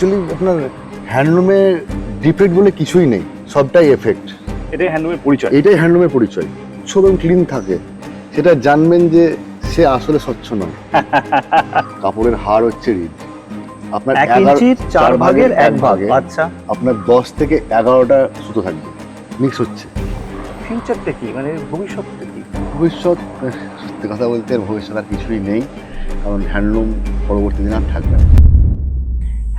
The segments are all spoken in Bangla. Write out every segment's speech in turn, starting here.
অ্যাকচুয়ালি আপনার হ্যান্ডলুমে ডিফেক্ট বলে কিছুই নেই, সবটাই এফেক্ট। এটাই হ্যান্ডলুমের পরিচয়। এটাই হ্যান্ডলুমের পরিচয়। স্বচ্ছ এবং ক্লিন থাকে, সেটা জানবেন যে সে আসলে স্বচ্ছ নয়। কাপড়ের হার হচ্ছে রিড, আপনার 1 ইঞ্চির 4 ভাগের 1 ভাগ। আচ্ছা, আপনার 10 থেকে 11টা সুতো থাকবে, মিক্স হচ্ছে। ফিউচারটা কি, মানে ভবিষ্যৎটা কি? ভবিষ্যৎ, সত্যি কথা বলতে ভবিষ্যৎ আর কিছুই নেই, কারণ হ্যান্ডলুম পরবর্তী দিন আর থাকবে না।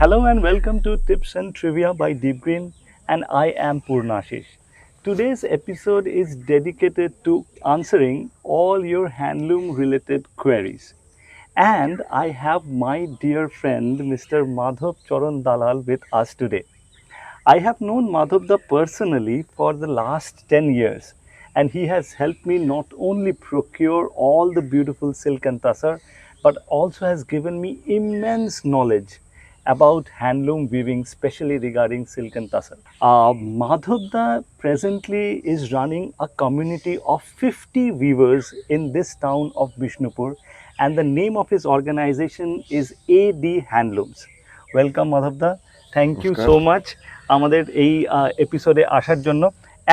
Hello and welcome to Tips and Trivia by Deep Green, and I am Purnashish. Today's episode is dedicated to answering all your handloom related queries. And I have my dear friend Mr. Madhav Charan Dalal with us today. I have known Madhavda personally for the last 10 years, and he has helped me not only procure all the beautiful silk and tussar, but also has given me immense knowledge about handloom weaving, especially regarding silk and tussar. Madhavda presently is running a community of 50 weavers in this town of Bishnupur, and the name of his organization is AD Handlooms. Welcome, Madhavda. Thank you so much আমাদের এই এপিসোডে আসার জন্য।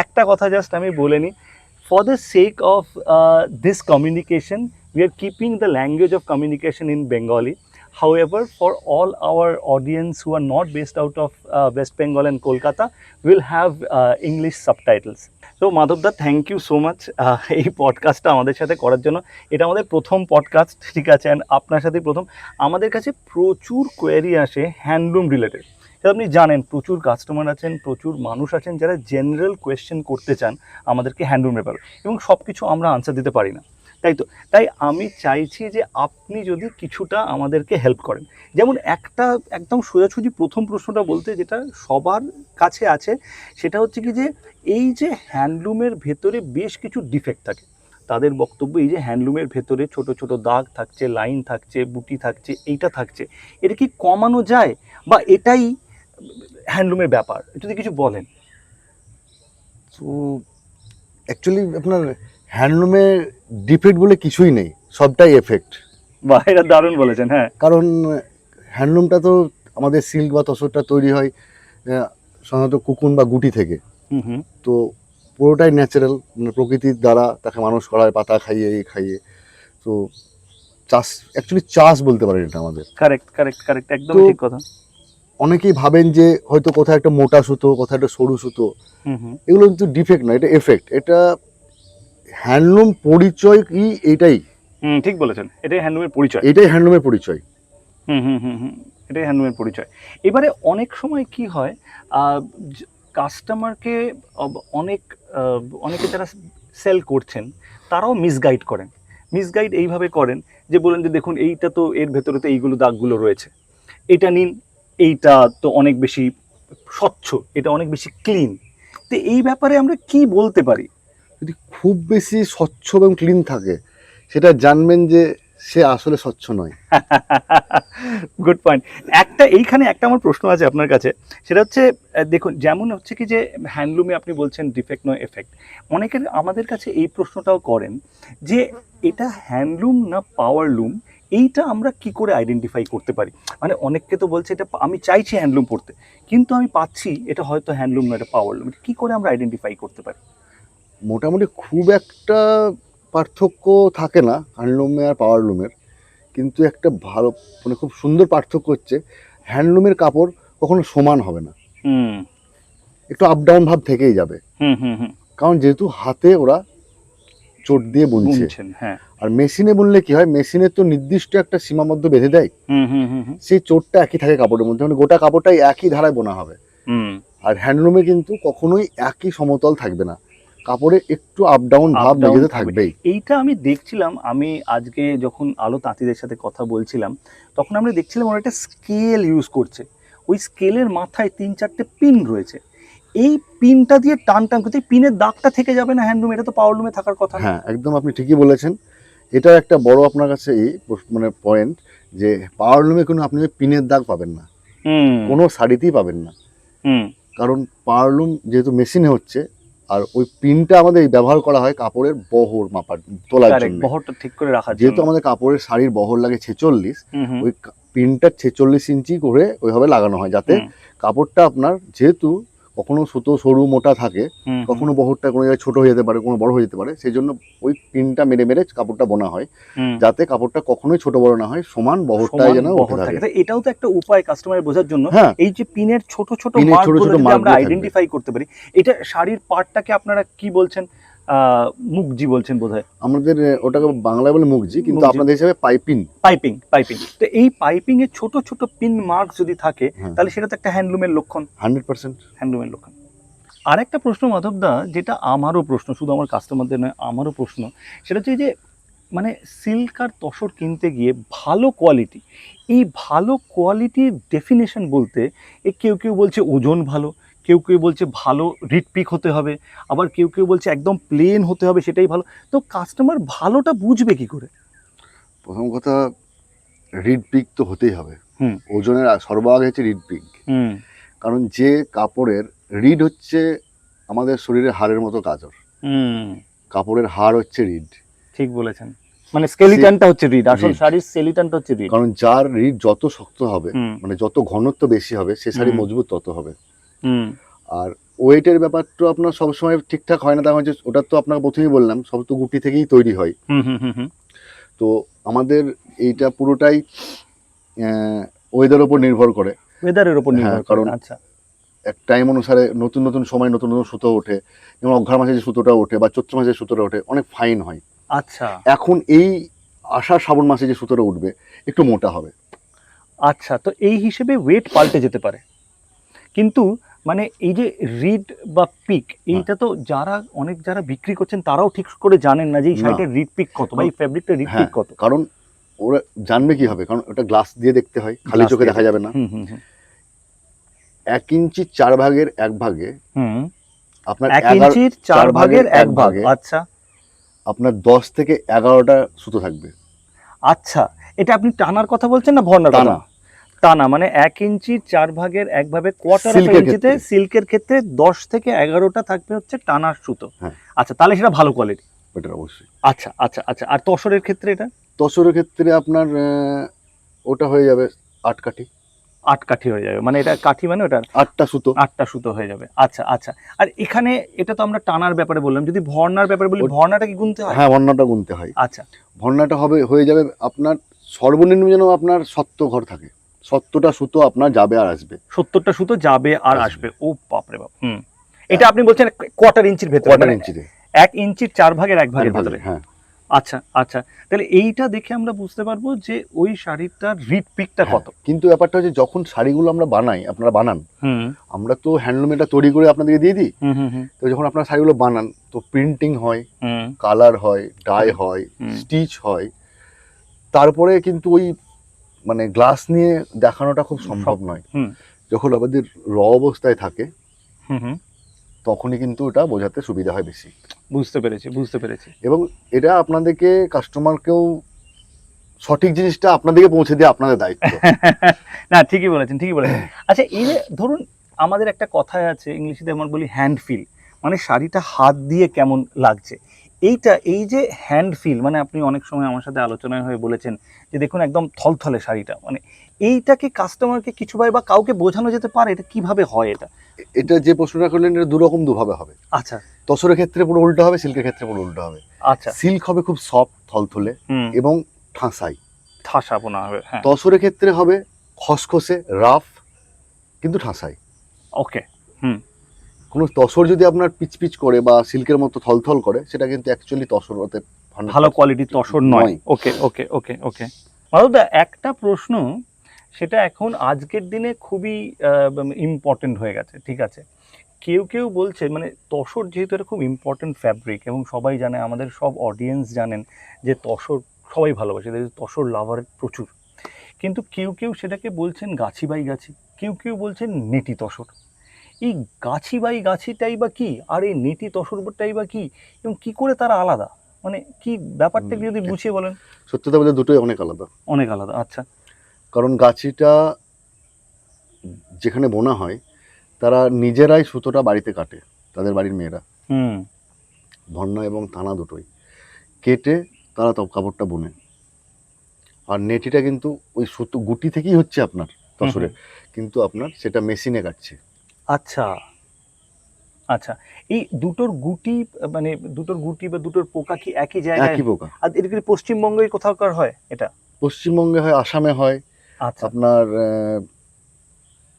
একটা কথা জাস্ট আমি বলে নিই, for the sake of this communication we are keeping the language of communication in Bengali. However, for all our audience who are not based out of West Bengal and Kolkata, we'll have English subtitles. So Madhavda, thank you so much এই পডকাস্টটা আমাদের সাথে করার জন্য। এটা আমাদের প্রথম পডকাস্ট, ঠিক আছে, অ্যান্ড আপনার সাথেই প্রথম। আমাদের কাছে প্রচুর কোয়েরি আসে হ্যান্ডলুম রিলেটেড। আপনি জানেন প্রচুর কাস্টমার আছেন, প্রচুর মানুষ আছেন যারা জেনারেল কোয়েশ্চেন করতে চান আমাদেরকে হ্যান্ডলুম ব্যাপারে, এবং সব কিছু আমরা আনসার দিতে পারি না, তাই তো। তাই আমি চাইছি যে আপনি যদি কিছুটা আমাদেরকে হেল্প করেন। যেমন একটা একদম সোজাসুজি প্রথম প্রশ্নটা বলতে যেটা সবার কাছে আছে, সেটা হচ্ছে কি যে এই যে হ্যান্ডলুমের ভেতরে বেশ কিছু ডিফেক্ট থাকে। তাদের বক্তব্য এই যে হ্যান্ডলুমের ভেতরে ছোট ছোট দাগ থাকছে, লাইন থাকছে, বুটি থাকছে, এইটা থাকছে, এটা কি কমানো যায়, বা এটাই হ্যান্ডলুমের ব্যাপার, যদি কিছু বলেন। তো অ্যাকচুয়ালি আপনার হ্যান্ডলুমে ডিফেক্ট বলে কিছুই নেই, সবটাই এফেক্ট। বা এটা দারুণ বলেছেন। হ্যাঁ, কারণ হ্যান্ডলুমটা তো আমাদের সিল্ক বা তসরটা তৈরি হয় সাধারণত কুকুন বা গুটি থেকে। তো পুরোটাই ন্যাচারাল, মানে প্রকৃতির দ্বারা তাকে মানুষ করা হয়, পাতা খাইয়ে খাইয়ে। তো চাষ, অ্যাকচুয়ালি চাষ বলতে পারেন এটা আমাদের। কারেক্ট কারেক্ট কারেক্ট, একদম ঠিক কথা। অনেকেই ভাবেন যে হয়তো কোথায় একটা মোটা সুতো, কোথায় একটা সরু সুতো, এগুলো কিন্তু ডিফেক্ট নয়, এটা এফেক্ট। এটা হ্যান্ডলুম পরিচয় কি, এইটাই। ঠিক বলেছেন, এটাই হ্যান্ডলুমের পরিচয়। এটাই হ্যান্ডলুমের পরিচয়। এটাই হ্যান্ডলুমের পরিচয়। এবারে অনেক সময় কি হয়, কাস্টমারকে অনেকে যারা সেল করছেন তারাও মিসগাইড করেন। মিসগাইড এইভাবে করেন যে বলেন যে দেখুন এইটা তো এর ভেতরে তো এইগুলো দাগগুলো রয়েছে, এটা নিন, এইটা তো অনেক বেশি স্বচ্ছ, এটা অনেক বেশি ক্লিন। তো এই ব্যাপারে আমরা কি বলতে পারি? যদি খুব বেশি স্বচ্ছ এবং ক্লিন থাকে, সেটা জানবেন যে সে আসলে স্বচ্ছ নয়। Good point. এইখানে একটা আমার প্রশ্ন আছে আপনার কাছে, সেটা হচ্ছে দেখুন, যেমন হচ্ছে কি যে হ্যান্ডলুমে আপনি বলছেন ডিফেক্ট নয় এফেক্ট, অনেকের আমাদের কাছে এই প্রশ্নটাও করেন যে এটা হ্যান্ডলুম না পাওয়ারলুম, এইটা আমরা কি করে আইডেন্টিফাই করতে পারি? মানে অনেককে তো বলছে এটা আমি চাইছি হ্যান্ডলুম পড়তে, কিন্তু আমি পাচ্ছি এটা হয়তো হ্যান্ডলুম না, এটা পাওয়ারলুম। কি করে আমরা আইডেন্টিফাই করতে পারি? মোটামুটি খুব একটা পার্থক্য থাকে না হ্যান্ডলুমে আর পাওয়ারলুমের, কিন্তু একটা ভালো, মানে খুব সুন্দর পার্থক্য হচ্ছে হ্যান্ডলুমের কাপড় কখনো সমান হবে না, একটু আপ ডাউন ভাব থেকেই যাবে। কারণ যেহেতু হাতে ওরা চোট দিয়ে বুনছেন। হ্যাঁ, আর মেশিনে বুনলে কি হয়, মেশিনের তো নির্দিষ্ট একটা সীমাবদ্ধ বেঁধে দেয়, সেই চোটটা একই থাকে কাপড়ের মধ্যে, মানে গোটা কাপড়টাই একই ধারায় বোনা হবে। আর হ্যান্ডলুমে কিন্তু কখনোই একই সমতল থাকবে না, কাপড়ে একটু আপ ডাউন ভাব মেঝেতে থাকবেই। এইটা আমি দেখছিলাম, আমি আজকে যখন আলো তাঁতিদের সাথে কথা বলছিলাম তখন আমরা দেখছিলাম ওরা একটা স্কেল ইউজ করছে, ওই স্কেলের মাথায় 3-4টে পিন রয়েছে, এই পিনটা দিয়ে টান করতে পিনের দাগটা থেকে যাবে না হ্যান্ডলুম, এটা তো পাওয়ারলুমে থাকার কথা। হ্যাঁ, একদম আপনি ঠিকই বলেছেন। এটা একটা বড় আপনার কাছে এই মানে পয়েন্ট, যে পাওয়ারলুমে কোনো আপনি পিনের দাগ পাবেন না, কোনো শাড়িতেই পাবেন না। কারণ পাওয়ারলুম যেহেতু মেশিনে হচ্ছে, আর ওই পিনটা আমাদের ব্যবহার করা হয় কাপড়ের বহর মাপার, তোলার জন্য, বহরটা ঠিক করে রাখার জন্য। যেহেতু আমাদের কাপড়ের শাড়ির বহর লাগে 46, ওই পিনটা 46 ইঞ্চি করে ওইভাবে লাগানো হয়, যাতে হুম। কাপড়টা আপনার, যেহেতু কখনো সুতো সরু মোটা থাকে, হুম, কখনো বহরটা কোনো জায়গায় ছোট হয়ে যেতে পারে, কোনো বড় হয়ে যেতে পারে, সেই জন্য ওই পিনটা মেরে মেরে কাপড়টা বোনা হয়, হুম। যাতে কাপড়টা কখনোই ছোট বড় না হয়, সমান বহরটাই সমান যেন উঠে বহর থাকে। থাকে। তো এটাও তো একটা উপায় কাস্টমারের বোঝার জন্য। হ্যাঁ, এই যে পিনের ছোট ছোট পিনের ছোট মার্কগুলো ছোট যদি আমরা মার্কগুলো থাকবে। আইডেন্টিফাই করতে পারি, এটা শাড়ির পার্টটাকে আপনারা কি বলছেন? মুগজি বলছেন বোধহয়। আমাদের ওটাকে বাংলায় বলে মুগজি, কিন্তু মুগজি। আপনাদের হিসাবে পাইপিন। Piping, piping. তো এই পাইপিং এর ছোট ছোট পিন মার্ক যদি থাকে, হ্যাঁ, তাহলে সেটা তো একটা হ্যান্ডলুমের লক্ষণ। 100%। হ্যান্ডলুমের লক্ষণ। আরেকটা প্রশ্ন মাধবদা, যেটা আমারও প্রশ্ন, শুধু আমার কাস্টমারদের নয়, আমারও প্রশ্ন, সেটা হচ্ছে এই যে মানে সিল্ক আর তসর কিনতে গিয়ে ভালো কোয়ালিটি, এই ভালো কোয়ালিটির ডেফিনেশন বলতে কেউ কেউ বলছে ওজন ভালো, কেউ কেউ বলছে ভালো রিটপিক হতে হবে, আবার কেউ কেউ বলছে একদম প্লেন হতে হবে, সেটাই ভালো। তো কাস্টমার ভালোটা বুঝবে কি করে? প্রথম কথা, রিড পিক তো হতেই হবে। হুম। ওজনের সর্বাগে হচ্ছে রিড পিক। হুম। কারণ যে কাপড়ের রিড হচ্ছে আমাদের শরীরের হাড়ের মতো কাজর, হুম। কাপড়ের হাড় হচ্ছে রিড। ঠিক বলেছেন। মানে স্কেলিটানটা হচ্ছে রিড, আসল reed। শাড়ির স্কেলিটানটা হচ্ছে রিড। কারণ যার রিড যত শক্ত হবে, হুম। মানে যত ঘনত্ব বেশি হবে, সে শাড়ি হুম। মজবুত তত হবে। হুম। আর ওয়েটের ব্যাপারটা আপনার সবসময় ঠিকঠাক হয় না, তার হচ্ছে ওটা তো আপনাকে প্রথমেই বললাম, সব তো গুটি থেকেই তৈরি হয়। হুম। হুম। হুম। হুম। তো আমাদের এইটা পুরোটাই ওয়েদার ওপর নির্ভর করে। ওয়েদারের উপর হ্যাঁ, নির্ভর করে। কারণ আচ্ছা। এক টাইম অনুসারে নতুন নতুন সময় নতুন নতুন সুতো ওঠে, যেমন অঘ্রাণ মাসে যে সুতোটা ওঠে বা চৈত্র মাসে যে সুতোটা ওঠে অনেক ফাইন হয়। আচ্ছা। এখন এই আষাঢ় শ্রাবণ মাসে যে সুতোটা উঠবে একটু মোটা হবে। আচ্ছা, তো এই হিসেবে ওয়েট পাল্টে যেতে পারে। কিন্তু মানে এই যে রিড বা পিক, এইটা তো যারা বিক্রি করছেন তারাও ঠিক করে জানেন না যে এই না। শাড়িটার রিড পিক কত বা এই ফেব্রিকটা রিড হ্যাঁ, পিক কত। কারণ ওরা জানবে কি হবে, কারণ ওটা গ্লাস দিয়ে দেখতে হয়, খালি Glass চোখে দিয়ে দেখা যাবে না। হুম। হুম। হুম। 1 ইঞ্চি 4 ভাগের 1 ভাগে হুম। আপনার 1 ইঞ্চির 4 ভাগের 1 ভাগ। ভাগে আচ্ছা। আপনার 10 থেকে 11টা সুতো থাকবে। আচ্ছা, এটা আপনি টানার কথা বলছেন না ভরনার কথা? টানা। টানা মানে 1 ইঞ্চির 4 ভাগের 1 ভাগে কোয়ার্টার অফ সিল্কের ইঞ্চিতে, ক্ষেত্রে। সিল্কের ক্ষেত্রে 10 থেকে 11টা থাকবে হচ্ছে টানার সুতো। হ্যাঁ, আচ্ছা, তাহলে সেটা ভালো কোয়ালিটি। ওটা অবশ্যই। আচ্ছা, আচ্ছা, আচ্ছা। আর তসরের ক্ষেত্রে এটা? তসরের ক্ষেত্রে আপনার ওটা হয়ে যাবে 8 কাঠি। 8 কাঠি হয়ে যাবে। মানে এটা কাঠি মানে ওটা 8টা সুতো। 8টা সুতো হয়ে যাবে। আচ্ছা, আচ্ছা। আর এখানে এটা তো আমরা টানার ব্যাপারে বললাম। যদি ভরনার ব্যাপারে বলি, ও- ভরনাটা কি গুনতে হয়? হ্যাঁ, বর্ণাটা গুনতে হয়। আচ্ছা। ভর্নাটা হয়ে যাবে আপনার সর্বনিম্ন যেন আপনার 70 ঘর থাকে, 70টা সুতো আপনার যাবে আর আসবে। 70টা সুতো যাবে আর আসবে। আসবে। ও বাপরে বাপ! হুম। এটা আপনি বলছেন কোয়ার্টার ইঞ্চির ভেতরে, কোয়ার্টার মানে ইঞ্চিতে 1 ইঞ্চির 4 ভাগের 1 ভাগের 1 ভাগে। ভেতরে। হ্যাঁ, আচ্ছা, আচ্ছা। তাহলে এইটা দেখে আমরা বুঝতে পারবো যে ওই শাড়িটার রিড পিকটা হ্যাঁ। কত। কিন্তু ব্যাপারটা হচ্ছে, যখন শাড়িগুলো আমরা বানাই, আপনারা বানান, হুম। আমরা তো হ্যান্ডলুম এটা তৈরি করে আপনাদেরকে দিয়ে দিই। হুম। হুম। হুম। তো যখন আপনারা শাড়িগুলো বানান, তো প্রিন্টিং হয়, হুম। কালার হয়, ডাই হয়, হুম। স্টিচ হয়, তারপরে কিন্তু ওই মানে গ্লাস নিয়ে দেখানোটা খুব সম্ভব নয়। হুম। যখন আমাদের অবস্থায় থাকে, হুম। হুম। তখনই কিন্তু ওটা বোঝাতে সুবিধা হয় বেশি। বুঝতে পেরেছি, বুঝতে পেরেছি। এবং এটা আপনাদেরকে, কাস্টমারকেও সঠিক জিনিসটা আপনাদেরকে পৌঁছে দেওয়া আপনাদের দায়িত্ব। না, ঠিকই বলেছেন, ঠিকই বলেছেন। আচ্ছা, এই যে ধরুন আমাদের একটা কথায় আছে, ইংলিশে আমরা বলি হ্যান্ড ফিল, মানে শাড়িটা হাত দিয়ে কেমন লাগছে। এই যে হ্যান্ড ফিল, মানে আপনি অনেক সময় আমার সাথে আলোচনায় হয়ে বলেছেন যে দেখুন একদম থলথলে শাড়িটা, মানে এইটাকে কাস্টমারকে কিছুভাবে বা কাউকে বোঝানো যেতে পারে এটা কিভাবে হয় এটা? এটা যে প্রশ্নটা করলেন, এটা দুভাবে হবে। আচ্ছা, তসরের ক্ষেত্রে পুরো উল্টো হবে, সিল্কের ক্ষেত্রে পুরো উল্টো হবে। আচ্ছা। সিল্ক হবে খুব সফট, থলথলে হুম। এবং ঠাসাই। ঠাসা বোনা হবে, হ্যাঁ। তসরের ক্ষেত্রে হবে খসখসে, রাফ, কিন্তু ঠাসাই। ওকে। হুম। কোনো তসর যদি আপনার পিচ করে বা সিল্কের মতো থলথল করে, সেটা কিন্তু অ্যাকচুয়ালি তসর হতে ভালো কোয়ালিটির তসর নয়। ওকে, ওকে, ওকে, ওকে। মাধবদা, একটা প্রশ্ন, সেটা এখন আজকের দিনে খুবই ইম্পর্টেন্ট হয়ে গেছে, ঠিক আছে? কেউ কেউ বলছে, মানে তসর যেহেতু এটা খুব ইম্পর্টেন্ট ফ্যাব্রিক এবং সবাই জানে, আমাদের সব অডিয়েন্স জানেন যে তসর সবাই ভালোবাসে, তসর লাভার প্রচুর। কিন্তু কেউ কেউ সেটাকে বলছেন গাছি বাই গাছি, কেউ কেউ বলছেন নেটি তসর। এই গাছি বাই গাছিটাই বা কি, আর এই নেটি তসরটাই বা কি, এবং কি করে তারা আলাদা, মানে কি ব্যাপারটা কি যদি বুঝিয়ে বলেন। সত্যতা বলতে দুটোই অনেক আলাদা। অনেক আলাদা। আচ্ছা। কারণ গাছিটা যেখানে বোনা হয়, তারা নিজেরাই সুতোটা বাড়িতে কাটে, তাদের বাড়ির মেয়েরা। হুম। ভন্না এবং টানা দুটোই কেটে তারা কাপড়টা বোনে। আর নেটিটা কিন্তু ওই সুতো গুটি থেকেই হচ্ছে আপনার তসরে, কিন্তু আপনার সেটা মেশিনে কাটছে। আচ্ছা আচ্ছা, এই দুটোর গুটি মানে দুটোর গুটি বা দুটোর পোকা কি একই জায়গায়? একই পোকা। আর এটা কি পশ্চিমবঙ্গে কোথাওকার হয় এটা? পশ্চিমবঙ্গে হয়, আসামে হয়, আচ্ছা আপনার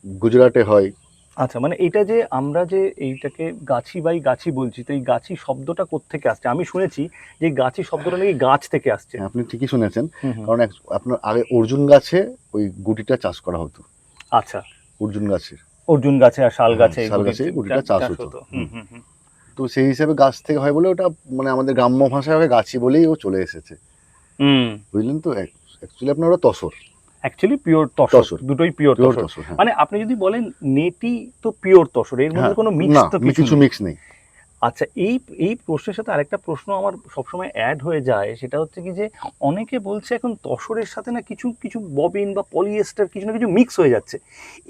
গুজরাটে হয়। আচ্ছা, মানে এটা যে আমরা যে এইটাকে গাছি বাই গাছি বলছি, তো এই গাছি শব্দটা কোত্থেকে আসছে? আমি শুনেছি যে গাছি শব্দটা নাকি গাছ থেকে আসছে। হ্যাঁ, আপনি ঠিকই শুনেছেন। হুম হুম। কারণ আপনার আগে অর্জুন গাছে ওই গুটিটা চাষ করা হতো। আচ্ছা, অর্জুন গাছের, অর্জুন গাছে আর শাল হ্যাঁ, গাছে এই শাল গাছে এই গুটিটা চাষ হতো। হুম হুম হুম। তো সেই হিসাবে গাছ থেকে হয় বলে ওটা মানে আমাদের গ্রাম্য ভাষায় হবে গাছি বলেই ও চলে এসেছে, হুম, বুঝলেন তো। অ্যাকচুয়ালি আপনার ওটা তসর। অ্যাকচুয়ালি পিওর তসর, তসর, দুটোই পিওর পিওর তসর। তসর, হ্যাঁ। মানে আপনি যদি বলেন নেটি তো পিওর তসর, এর মধ্যে হ্যাঁ, কোনো মিক্স না, তো কিছু কিছু নেই। মিক্স নেই। আচ্ছা, এই এই প্রশ্নের সাথে আরেকটা প্রশ্ন আমার সবসময় অ্যাড হয়ে যায়, সেটা হচ্ছে কি যে অনেকে বলছে এখন তসরের সাথে না কিছু কিছু ববিন বা পলিয়েস্টার কিছু না কিছু মিক্স হয়ে যাচ্ছে।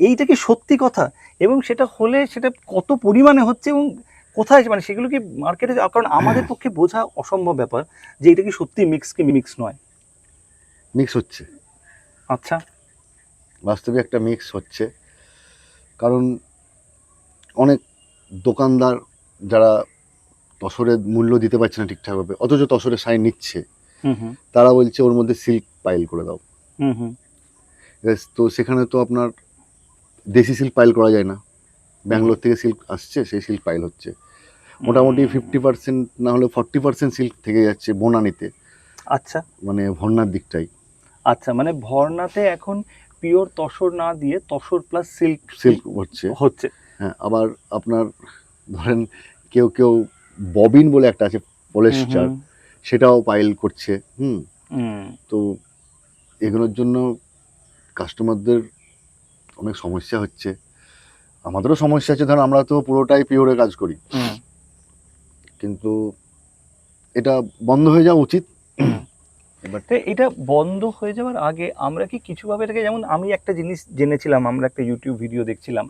এইটা কি সত্যি কথা? এবং সেটা হলে সেটা কত পরিমাণে হচ্ছে এবং কোথায়, মানে সেগুলো কি মার্কেটে, কারণ আমাদের পক্ষে বোঝা অসম্ভব ব্যাপার যে এটা কি সত্যি মিক্স কি মিক্স নয়। মিক্স হচ্ছে, আচ্ছা। বাস্তবে একটা মিক্স হচ্ছে। কারণ অনেক দোকানদার যারা তসরের মূল্য দিতে পারছে না ঠিকঠাকভাবে, অথচ তসরের সাইন নিচ্ছে, হুম হুম তারা বলছে ওর মধ্যে সিল্ক পাইল করে দাও। হুম হুম তো সেখানে তো আপনার দেশি সিল্ক পাইল করা যায় না, ব্যাঙ্গালোর থেকে সিল্ক আসছে, সেই সিল্ক পাইল হচ্ছে। মোটামুটি 50% না হলে 40% সিল্ক থেকে যাচ্ছে বনানীতে, আচ্ছা মানে ভর্নার দিকটাই। আচ্ছা, মানে ভর্নাতে এখন পিওর তসর না দিয়ে তসর প্লাস সিল্ক সিল্ক হচ্ছে, হচ্ছে। হ্যাঁ। আবার আপনার ধরেন কেউ কেউ ববিন বলে একটা আছে, পলিস্টার, সেটাও পাইল করছে। হুম। তো এগুলোর জন্য কাস্টমারদের অনেক সমস্যা হচ্ছে, আমাদেরও সমস্যা হচ্ছে। ধরুন আমরা তো পুরোটাই পিওরে কাজ করি, কিন্তু এটা বন্ধ হয়ে যাওয়া উচিত। এবার তো এটা বন্ধ হয়ে যাওয়ার আগে আমরা কি কিছুভাবে এটাকে, যেমন আমি একটা জিনিস জেনেছিলাম, আমরা একটা ইউটিউব ভিডিও দেখছিলাম,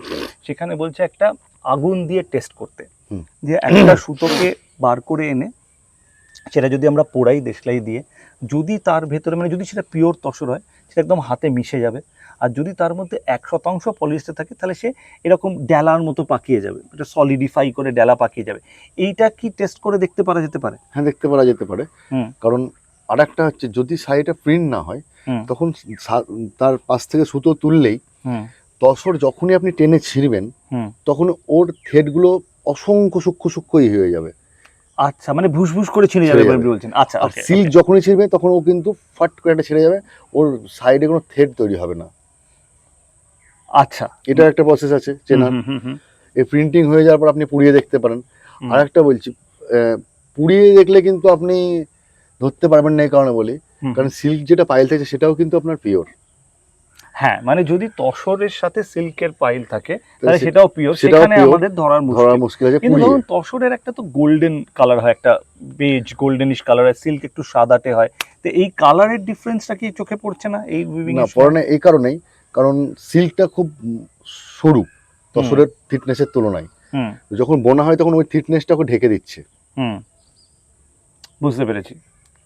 সেখানে বলছে একটা আগুন দিয়ে টেস্ট করতে, হুম। যে একটা সুতোকে বার করে এনে সেটা যদি আমরা পোড়াই দেশলাই দিয়ে, যদি তার ভেতরে মানে যদি সেটা পিওর তসর হয় সেটা একদম হাতে মিশে যাবে, আর যদি তার মধ্যে 1% পলিয়েস্টার থাকে তাহলে সে এরকম ডেলার মতো পাকিয়ে যাবে, এটা সলিডিফাই করে ডেলা পাকিয়ে যাবে। এইটা কি টেস্ট করে দেখতে পারা যেতে পারে? হ্যাঁ, দেখতে পারা যেতে পারে। কারণ আর একটা হচ্ছে, যদি শাড়িটা প্রিন্ট না হয় তখন তার পাশ থেকে সুতো তুললেই তসর যখনই আপনি টেনে ছিঁড়বেন তখন ওর থ্রেডগুলো অসংখ্য সূক্ষ্ম সূক্ষ্ম হয়ে যাবে। আচ্ছা, মানে ভুসভুস করে ছিঁড়ে যাবে বলছেন। আচ্ছা, আর সিল্ক যখনই ছিঁড়বে তখন ও কিন্তু ফাট করে একটা ছিঁড়ে যাবে, ওর সাইডে কোনো থ্রেড তৈরি হবে না। আচ্ছা, এটা একটা প্রসেস আছে চেনার। এই প্রিন্টিং হয়ে যাওয়ার পর আপনি পুড়িয়ে দেখতে পারেন। আর একটা বলছি, পুড়িয়ে দেখলে কিন্তু আপনি ধরতে পারবেন না, এই কারণে বলি, কারণ সিল্ক যেটা পাইল থাকে সেটাও কিন্তু আপনার পিওর। হ্যাঁ, মানে যদি তসরের সাথে সিল্কের পাইল থাকে তাহলে সেটাও পিওর, সেখানে আমাদের ধরার মুশকিল আছে। কিন্তু ধরুন তসরের একটা তো গোল্ডেন কালার হয়, একটা বেজ গোল্ডেনিশ কালার হয়, সিল্ক একটু সাদাটে হয়, তো এই কালারের ডিফারেন্সটা কি চোখে পড়ছে না এই উইভিং না, এর? পড়ে না এই কারণেই, কারণ সিল্কটা খুব সরু তসরের থিকনেসের তুলনায়। যখন বোনা হয় তখন ওই থিকনেসটাকে ঢেকে দিচ্ছে। বুঝতে পেরেছি,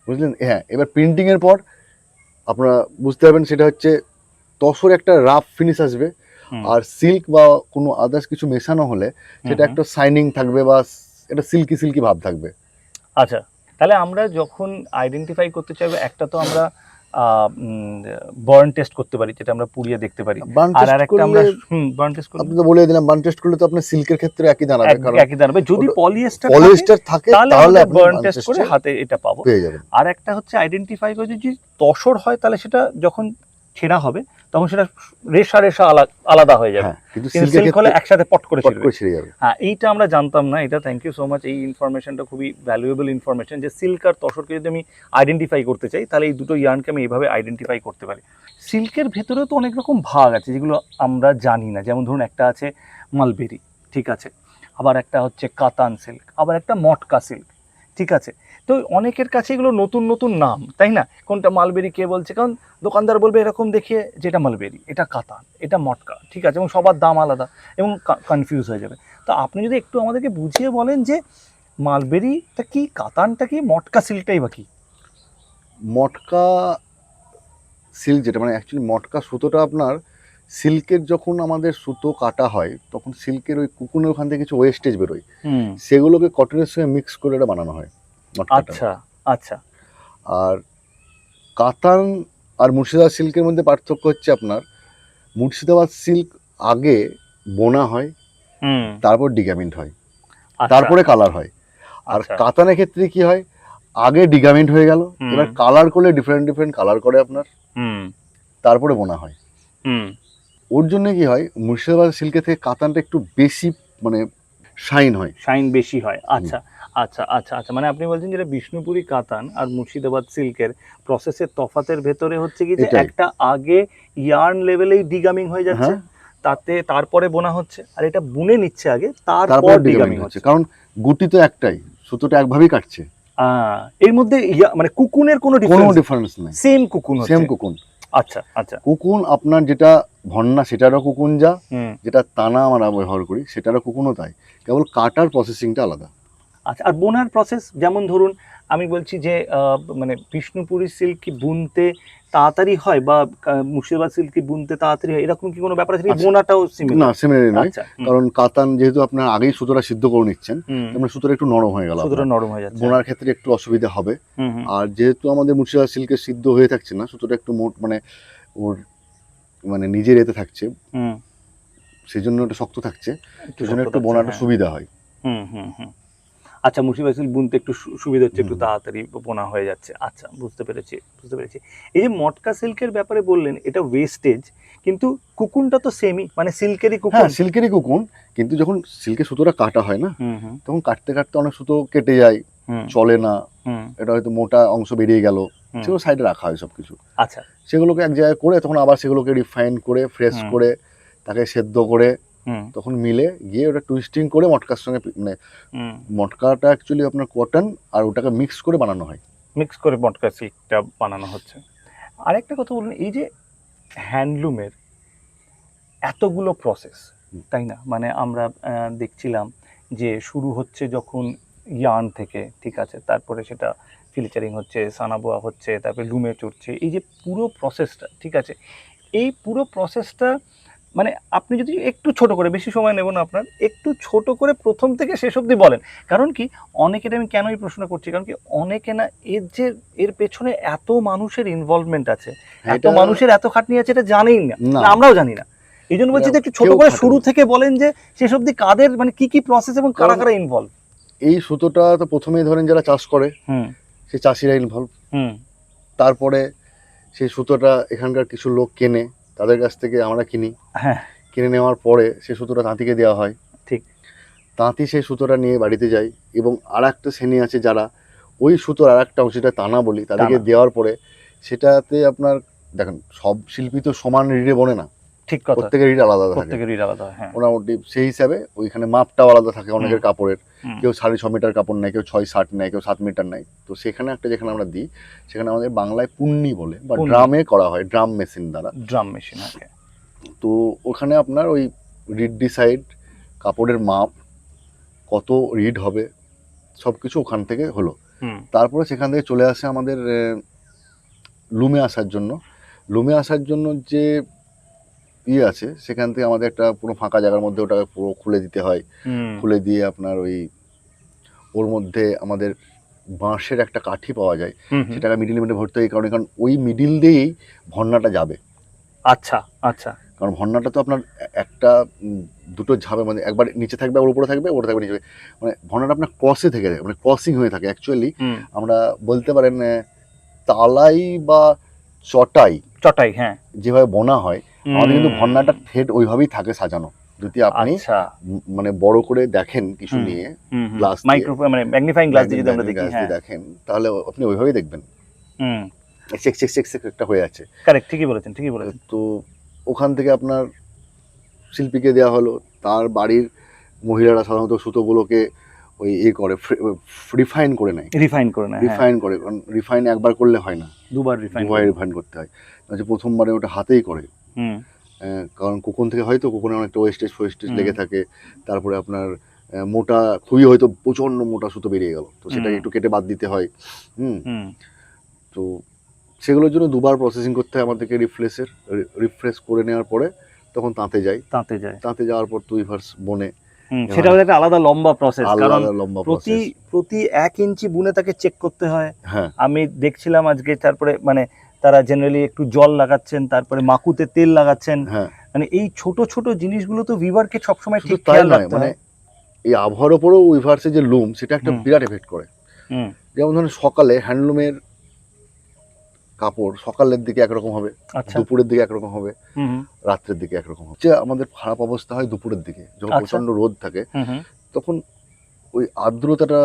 বুঝলেন। হ্যাঁ, এবার প্রিন্টিং এর পর আপনারা বুঝতে পারবেন সেটা হচ্ছে তসর একটা রাফ ফিনিশ আসবে, আর সিল্ক বা কোনো আদার্স কিছু মেশানো হলে সেটা একটা শাইনিং থাকবে বা এটা সিল্কি সিল্কি ভাব থাকবে। আচ্ছা, তাহলে আমরা যখন আইডেন্টিফাই করতে চাইবো, একটা তো আমরা বার্ন টেস্ট করতে পারি, যেটা আমরা পুড়িয়ে দেখতে পারি, আর আরেকটা আমরা বার্ন টেস্ট করলে, আপনি তো বলে দিলাম, বার্ন টেস্ট করলে তো আপনার সিল্কের ক্ষেত্রে একই দাঁড়াবে, কারণ একই দাঁড়াবে। যদি পলিয়েস্টার থাকে তাহলে আমরা বার্ন টেস্ট করে হাতে এটা পাবো, পেয়ে যাবেন। আর একটা হচ্ছে আইডেন্টিফাই করে যদি তসর হয় তাহলে সেটা যখন ছেঁড়া হবে তখন সেটা রেশা রেশা আলাদা হয়ে যাবে, কিন্তু সিল্ক হলে একসাথে পট করে ছিঁড়ে যাবে। হ্যাঁ, এইটা আমরা জানতাম না, এটা থ্যাংক ইউ সো মাচ, এই ইনফরমেশনটা খুবই ভ্যালুয়েবল ইনফরমেশন, যে সিল্ক আর তসরকে যদি আমি আইডেন্টিফাই করতে চাই তাহলে এই দুটো ইয়ার্নকে আমি এইভাবে আইডেন্টিফাই করতে পারি। সিল্কের ভেতরেও তো অনেক রকম ভাগ আছে যেগুলো আমরা জানি না, যেমন ধরুন একটা আছে মালবেরি, ঠিক আছে, আবার একটা হচ্ছে কাতান সিল্ক, আবার একটা মটকা সিল্ক, ঠিক আছে। তো অনেকের কাছে এগুলো নতুন নতুন নাম, তাই না? কোনটা মালবেরি কে বলছে, কারণ দোকানদার বলবে এরকম দেখিয়ে যে এটা মালবেরি, এটা কাতান, এটা মটকা, ঠিক আছে, এবং সবার দাম আলাদা এবং কনফিউজ হয়ে যাবে। তো আপনি যদি একটু আমাদেরকে বুঝিয়ে বলেন যে মালবেরিটা কি, কাতানটা কি, মটকা সিল্কটাই বা কি? মটকা সিল্ক যেটা মানে অ্যাকচুয়ালি মটকা সুতোটা আপনার সিল্কের যখন আমাদের সুতো কাটা হয় তখন সিল্কের ওই কুকুনের ওখান থেকে কিছু ওয়েস্টেজ বেরোয়, হুম, সেগুলোকে কটনের সঙ্গে মিক্স করে এটা বানানো হয় মটকাটা। আচ্ছা আচ্ছা, আর কাতান আর মুর্শিদাবাদ সিল্কের মধ্যে পার্থক্য হচ্ছে আপনার মুর্শিদাবাদ সিল্ক আগে বোনা হয়, হুম, তারপর ডিগামিন্ট হয়, আচ্ছা, তারপরে কালার হয়। আর আচ্ছা, কাতানের ক্ষেত্রে কি হয়, আগে ডিগামিন্ট হয়ে গেল, হুম, এবার কালার করলে ডিফারেন্ট ডিফারেন্ট কালার করে আপনার, হুম, তারপরে বোনা হয়। হুম, ওর জন্য কি হয়, মুর্শিদাবাদ সিল্কের থেকে কাতানটা একটু বেশি মানে শাইন হয়। শাইন বেশি হয়, আচ্ছা আচ্ছা আচ্ছা আচ্ছা, মানে আপনি বলছেন যেটা বিষ্ণুপুরি কাতান আর মুর্শিদাবাদ সিল্কের প্রসেসের তফাতের ভেতরে হচ্ছে কি যে এটাই। একটা আগে ইয়ার্ন লেভেলেই ডিগামিং হয়ে যাচ্ছে, হ্যাঁ, তারপরে বোনা হচ্ছে, আর এটা বুনে নিচ্ছে আগে তারপর তারপরে ডিগামিং ডিগামিন্ট হচ্ছে। হচ্ছে, কারণ গুটি তো একটাই, সুতোটা একভাবেই কাটছে, এর মধ্যে মানে কুকুনের কোনো কোনো ডিফারেন্স, ডিফারেন্স নেই, সেম কুকুন সেম হচ্ছে, কুকুন। আচ্ছা আচ্ছা, কুকুন আপনার যেটা ভন্না সেটারও কুকুন যা, হুম, যেটা তানা আমরা ব্যবহার করি সেটারও কুকুনও তাই, কেবল কাটার প্রসেসিংটা আলাদা। আচ্ছা। আর বোনার প্রসেস যেমন ধরুন আমি বলছি যে মানে বিষ্ণুপুরি সিল্ক কি বুনতে তাড়াতাড়ি হয় বা মুর্শিদাবাদ সিল্ক কি বুনতে তাড়াতাড়ি হয়, এরকম কি কোনো ব্যাপার আছে? আচ্ছা। বোনাটাও না, সিমিলার? সিমিলারলি নয়, আচ্ছা, হুম, কারণ কাতান যেহেতু আপনার আগেই সুতোটা সিদ্ধ করে নিচ্ছেন, হুম, তার মানে সুতোটা একটু নরম হয়ে গেল, সুতোটা আপনার নরম হয়ে যাচ্ছে, বোনার ক্ষেত্রে একটু অসুবিধা হবে। হুম হুম আর যেহেতু আমাদের মুর্শিদাবাদ সিল্কের সিদ্ধ হয়ে থাকছে না, সুতোটা একটু মোট মানে ওর মানে নিজের এতে থাকছে, হুম, সেই জন্য একটু শক্ত থাকছে, একটু সেই জন্য শক্ত একটু থাকছে, বোনাটা হ্যাঁ, সুবিধা হয়। হুম হুম হুম, আচ্ছা, মুর্শিদাবাদ সিল্ক বুনতে একটু সুবিধা হচ্ছে, একটু হুম। তাড়াতাড়ি বোনা হয়ে যাচ্ছে, আচ্ছা, বুঝতে পেরেছি বুঝতে পেরেছি। এই যে মটকা সিল্কের ব্যাপারে বললেন এটা ওয়েস্টেজ, কিন্তু কুকুনটা তো সেমই, মানে সিল্কেরই হ্যাঁ, কুকুন। সিল্কেরই কুকুন, কিন্তু যখন সিল্কের সুতোটা কাটা হয় না, হুম হুম তখন কাটতে কাটতে অনেক সুতো কেটে যায়, হুম চলে না, হুম এটা হয়তো মোটা অংশ বেরিয়ে গেল, হুম, সেগুলো সাইডে রাখা হয় সব কিছু। আচ্ছা, সেগুলোকে এক জায়গায় করে তখন আবার সেগুলোকে রিফাইন করে ফ্রেশ হুম করে তাকে সেদ্ধ করে হুম তখন মিলে গিয়ে ওটা টুইস্টিং করে মটকার সঙ্গে মানে হুম, মটকাটা অ্যাকচুয়ালি আপনার কটন আর ওটাকে মিক্স করে বানানো হয়। মিক্স করে মটকা সিল্কটা বানানো হচ্ছে। আরেকটা কথা বলুন, এই যে হ্যান্ডলুমের এতগুলো প্রসেস, হুম। তাই না? মানে আমরা দেখছিলাম যে শুরু হচ্ছে যখন ইয়ার্ন থেকে, ঠিক আছে, তারপরে সেটা ফিল্টারিং হচ্ছে, সানাবোয়া হচ্ছে, তারপরে লুমে চড়ছে, এই যে পুরো প্রসেসটা, ঠিক আছে, এই পুরো প্রসেসটা মানে আপনি যদি একটু ছোট করে, বেশি সময় নেব না আপনার, একটু ছোট করে প্রথম থেকে শেষ অবধি বলেন। কারণ কি, অনেকের আমি কেন এই প্রশ্ন করছি, কারণ কি অনেকে না এর পেছনে এত মানুষের ইনভলভমেন্ট আছে, হ্যাঁ, এত এটা মানুষের এত খাটনি আছে, এটা জানেই না, না, না আমরাও জানি না। এই জন্য এটা বলছি যে একটু ছোট কেউ করে শুরু খাটেনি, থেকে বলেন যে শেষ অবধি কাদের মানে কি কি প্রসেস এবং কারা কারণ কারা ইনভলভ। এই সুতোটা তো প্রথমেই ধরেন যারা চাষ করে হুম সেই চাষিরা ইনভলভ, হুম, তারপরে সেই সুতোটা এখানকার কিছু লোক কেনে, তাদের কাছ থেকে আমরা কিনি, হ্যাঁ, কিনে নেওয়ার পরে সেই সুতোটা তাঁতিকে দেওয়া হয়, ঠিক, তাঁতি সেই সুতোটা নিয়ে বাড়িতে যায়, এবং আর একটা শ্রেণী আছে যারা ওই সুতোর আর একটা অংশ, যেটা টানা বলি, তাদেরকে টানা, দেওয়ার পরে সেটাতে আপনার দেখেন সব শিল্পী তো সমান রিডে বনে না, ঠিক কথা, প্রত্যেকের রিড আলাদা থাকে, প্রত্যেকের রিড আলাদা হয়, হ্যাঁ, মোটামুটি সেই হিসাবে ওইখানে মাপটাও আলাদা থাকে অনেকের হুম কাপড়ের, হুম কেউ 6.5 মিটার কাপড় নেয়, কেউ 6-7 নেয়, কেউ 7 মিটার নেয়। তো সেখানে একটা যেখানে আমরা দিই, সেখানে আমাদের বাংলায় পুন্নি বলে বা পুন্নি। ড্রামে করা হয়, ড্রাম মেশিন দ্বারা। ড্রাম মেশিন, ওকে, তো ওখানে আপনার ওই রিড ডিসাইড, কাপড়ের মাপ, কত রিড হবে, সব কিছু ওখান থেকে হলো। হুম তারপরে সেখান থেকে চলে আসে আমাদের লুমে আসার জন্য। লুমে আসার জন্য যে ইয়ে আছে, সেখান থেকে আমাদের একটা পুরো ফাঁকা জায়গার মধ্যে ওটাকে পুরো খুলে দিতে হয়, হুম খুলে দিয়ে আপনার ওই ওর মধ্যে আমাদের বাঁশের একটা কাঠি পাওয়া যায়, হুম হুম, সেটাকে মিডিল মধ্যে ভরতে হয়, কারণ ওই মিডিল দিয়েই ভন্নাটা যাবে। আচ্ছা আচ্ছা, কারণ ভন্নাটা তো আপনার একটা দুটো ঝাপে মানে একবার নিচে থাকবে, আবার উপরে থাকবে, উপরে থাকবে নিচে, মানে ভন্নাটা আপনার ক্রসে থেকে যায়, মানে ক্রসিং হয়ে থাকে অ্যাকচুয়ালি। হুম, আমরা বলতে পারেন তালাই বা চটাই চটাই, হ্যাঁ, যেভাবে বোনা হয়, আমাদের কিন্তু ভন্নাটা থ্রেড ওইভাবেই থাকে সাজানো। যদি আপনি আচ্ছা, মানে বড় করে দেখেন কিছু হুম নিয়ে, হুম হুম, গ্লাস দিয়ে, মাইক্রো মানে ম্যাগনিফাইং গ্লাস দিয়ে যদি আমরা দেখি, গ্লাস হ্যাঁ, দিয়ে দেখেন, তাহলে আপনি ওইভাবেই দেখবেন হুম, চেক চেক চেক চেক একটা হয়ে আছে। কারেক্ট, ঠিকই বলেছেন, ঠিকই বলেছেন, তো ওখান থেকে আপনার শিল্পীকে দেওয়া হলো, তার বাড়ির মহিলারা সাধারণত সুতোগুলোকে ওই করে রিফাইন করে নেয়, রিফাইন করে নেয়, হ্যাঁ, রিফাইন করে, কারণ রিফাইন একবার করলে হয় না, দুবার রিফাইন দুবার করে, রিফাইন করতে হয়। প্রথমবারে ওটা হাতেই করে, হুম কারণ কোকন থেকে হয়তো কোকনে অনেকটা ওয়েস্টেজ ফোয়েস্টেজ হুম লেগে থাকে, তারপরে আপনার মোটা খুবই হয়তো প্রচণ্ড মোটা সুতো বেরিয়ে গেল, তো সেটাকে হুম একটু কেটে বাদ দিতে হয়। হুম। হুম তো সেগুলোর জন্য দুবার প্রসেসিং করতে হয় আমাদেরকে রিফ্রেশ করে নেওয়ার পরে তখন তাঁতে যাই। তাঁতে যায়। তাঁতে যাওয়ার পর তুই ভার্স বনে এবার সেটা হলো একটা আলাদা লম্বা প্রসেস, কারণ আলাদা লম্বা প্রতি প্রসেস। প্রতি 1 ইঞ্চি বুনে তাকে চেক করতে হয়। হ্যাঁ আমি দেখছিলাম আজকে, তারপরে মানে তারা জেনারেলি একটু জল লাগাচ্ছেন, তারপরে মাকুতে তেল লাগাচ্ছেন। হ্যাঁ, মানে এই ছোট ছোট জিনিসগুলো তো ভিভারকে সবসময় শুধু ঠিক তাই খেয়াল নয়, রাখতে মানে হয়। এই আবহাওয়ার ওপরেও উইভার্সের যে লুম সেটা একটা হুম। বিরাট এফেক্ট করে। হুম। যেমন ধরুন সকালে হ্যান্ডলুমের কাপড় সকালের দিকে একরকম হবে, আচ্ছা। দুপুরের দিকে একরকম হবে, হুম হুম। রাত্রের দিকে একরকম হবে। যে আমাদের খারাপ অবস্থা হয় দুপুরের দিকে, যখন আচ্ছা। প্রচন্ড রোদ থাকে হুম হুম। তখন ওই আর্দ্রতাটা,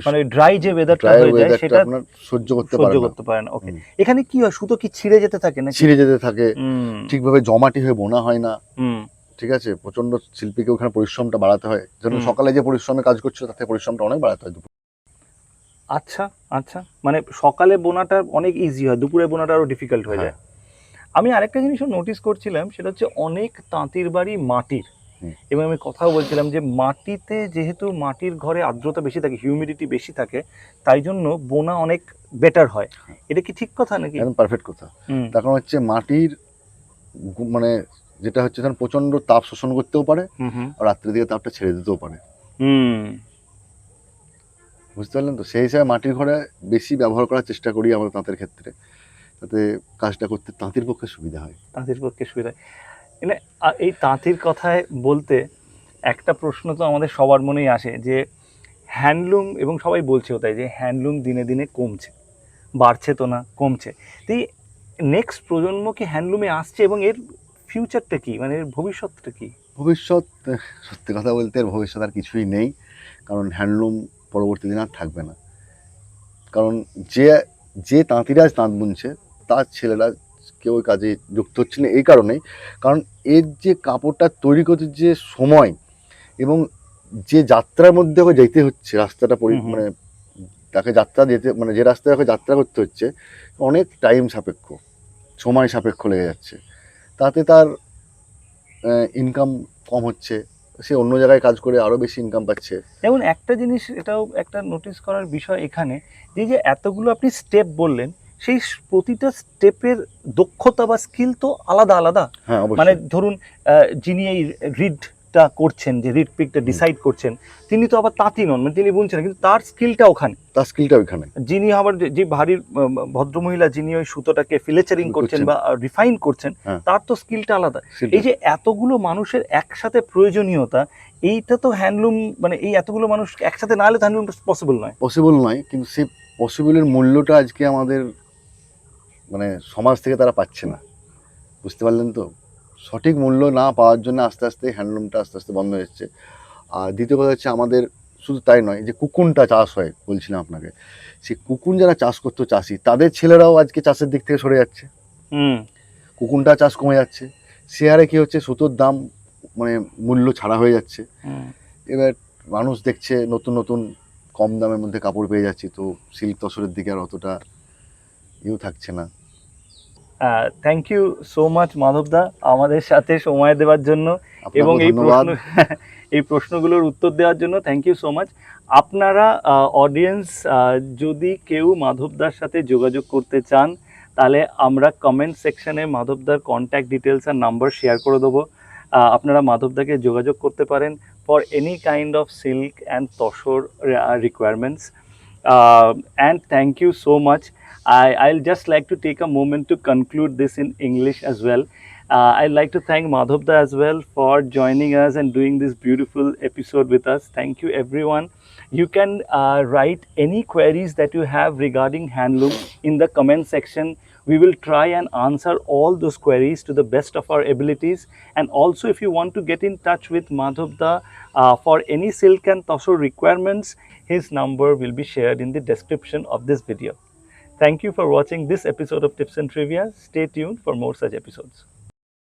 মানে ড্রাই যে ওয়েদারটা ড্রাই হয়ে যায় ওয়েদারটা সেটা আপনার সহ্য করতে সহ্য পারে না, করতে পারে না। ওকে, হুম। এখানে কি হয়, সুতো কি ছিঁড়ে যেতে থাকে নাকি? ছিঁড়ে যেতে থাকে, হুম ঠিকভাবে জমাটি হয়ে বোনা হয় না। হুম ঠিক আছে, প্রচন্ড শিল্পীকে ওখানে পরিশ্রমটা বাড়াতে হয়। যেন হুম। সকালে যে পরিশ্রমে কাজ করছো তাতে পরিশ্রমটা অনেক বাড়াতে হয় দুপুরে। আচ্ছা আচ্ছা, মানে সকালে বোনাটা অনেক ইজি হয়, দুপুরে বোনাটা আরো ডিফিকাল্ট হয়ে হ্যাঁ। যায়। আমি আরেকটা জিনিসও নোটিস করছিলাম, সেটা হচ্ছে অনেক তাঁতির বাড়ি মাটির। হুম। এবং আমি কথাও বলছিলাম যে মাটিতে, যেহেতু মাটির ঘরে আর্দ্রতা বেশি থাকে, হিউমিডিটি বেশি থাকে, তাই জন্য বোনা অনেক বেটার হয়। এটা কি ঠিক কথা নাকি? একদম পারফেক্ট কথা। হুম তার কারণ হচ্ছে মাটির মানে যেটা হচ্ছে ধরুন প্রচন্ড তাপ শোষণ করতেও পারে, হুম হুম আর রাত্রের দিকে তাপটা ছেড়ে দিতেও পারে। হুম। বুঝতে পারলেন তো? সেই হিসাবে মাটির ঘরে বেশি ব্যবহার করার চেষ্টা করি আমরা তাঁতের ক্ষেত্রে, যাতে কাজটা করতে তাঁতির পক্ষে সুবিধা হয়। তাঁতির পক্ষে সুবিধা। মানে এই তাঁতির কথায় বলতে একটা প্রশ্ন তো আমাদের সবার মনেই আসে যে হ্যান্ডলুম, এবং সবাই বলছেও তাই, যে হ্যান্ডলুম দিনে দিনে কমছে, বাড়ছে তো না, কমছে। তো এই নেক্সট প্রজন্ম কি হ্যান্ডলুমে আসছে, এবং এর ফিউচারটা কি, মানে এর ভবিষ্যৎটা কি? ভবিষ্যৎ, সত্যি কথা বলতে এর ভবিষ্যৎ আর কিছুই নেই, কারণ হ্যান্ডলুম পরবর্তী দিন আর থাকবে না। কারণ যে যে তাঁতিরা আজ তাঁত বুনছে তার ছেলেরা কেউ ওই কাজে যুক্ত হচ্ছে না, এই কারণেই কারণ এর যে কাপড়টা তৈরি করতে যে সময় এবং যে যাত্রার মধ্যে ওকে যেতে হচ্ছে, রাস্তাটা মানে তাকে যাত্রা যেতে, মানে যে রাস্তায় ওকে যাত্রা করতে হচ্ছে অনেক টাইম সাপেক্ষ, সময় সাপেক্ষ লেগে যাচ্ছে, তাতে তার ইনকাম কম হচ্ছে, সে অন্য জায়গায় কাজ করে আরও বেশি ইনকাম পাচ্ছে। যেমন একটা জিনিস, এটাও একটা নোটিস করার বিষয় এখানে, যে যে এতগুলো আপনি স্টেপ বললেন, সেই প্রতিটা স্টেপের দক্ষতা বা স্কিল তো আলাদা আলাদা। হ্যাঁ মানে অবশ্যই। ধরুন যিনি এই রিডটা করছেন, যে রিড পিকটা ডিসাইড করছেন, তিনি তো আবার তাঁতি নন, মানে তিনি বুনছেন না, কিন্তু তার স্কিলটা ওখানে। তার স্কিলটা ওইখানে। যিনি আবার যে ভারী ভদ্রমহিলা, যিনি ওই সুতোটাকে ফিলেচারিং করছেন বা রিফাইন করছেন, হ্যাঁ। তার তো স্কিলটা আলাদা। সেটা- এই যে এতগুলো মানুষের একসাথে প্রয়োজনীয়তা, এইটা তো হ্যান্ডলুম, মানে এই এতগুলো মানুষ একসাথে না হলে তো হ্যান্ডলুম পসিবল নয়। পসিবল নয়, কিন্তু সেই পসিবলের মূল্যটা আজকে আমাদের মানে সমাজ থেকে তারা পাচ্ছে না। বুঝতে পারলেন তো? সঠিক মূল্য না পাওয়ার জন্য আস্তে আস্তে হ্যান্ডলুমটা আস্তে আস্তে বন্ধ হয়ে যাচ্ছে। আর দ্বিতীয় কথা হচ্ছে আমাদের শুধু তাই নয়, যে কুকুনটা চাষ হয় বলছিলাম আপনাকে, সেই কুকুন যারা চাষ করতো চাষি, তাদের ছেলেরাও আজকে চাষের দিক থেকে সরে যাচ্ছে, হুম কুকুনটা চাষ কমে যাচ্ছে, সে হারে কী হচ্ছে, সুতোর দাম মানে মূল্য ছাড়া হয়ে যাচ্ছে। হুম। এবার মানুষ দেখছে নতুন নতুন কম দামের মধ্যে কাপড় পেয়ে যাচ্ছি, তো সিল্ক তসরের দিকে আর অতটা থাকছে না। থ্যাংক ইউ সো মাচ মাধবদা, আমাদের সাথে সময় দেওয়ার জন্য এবং আপনাকেও এই ধন্যবাদ। এই প্রশ্নগুলোর উত্তর দেওয়ার জন্য থ্যাংক ইউ সো মাচ। আপনারা অডিয়েন্স, যদি কেউ মাধবদার সাথে যোগাযোগ করতে চান, তাহলে আমরা কমেন্ট সেকশনে মাধবদার কন্ট্যাক্ট ডিটেলস আর নাম্বার শেয়ার করে দেবো। আপনারা মাধবদাকে যোগাযোগ করতে পারেন for any kind of silk and tussar requirements. And thank you so much. I'll just like to take a moment to conclude this in English as well. I'd like to thank Madhavda as well for joining us and doing this beautiful episode with us. Thank you, everyone. You can write any queries that you have regarding handloom in the comment section. We will try and answer all those queries to the best of our abilities. And also, if you want to get in touch with Madhavda for any silk and tassel requirements, his number will be shared in the description of this video. Thank you for watching this episode of Tips and Trivia. Stay tuned for more such episodes.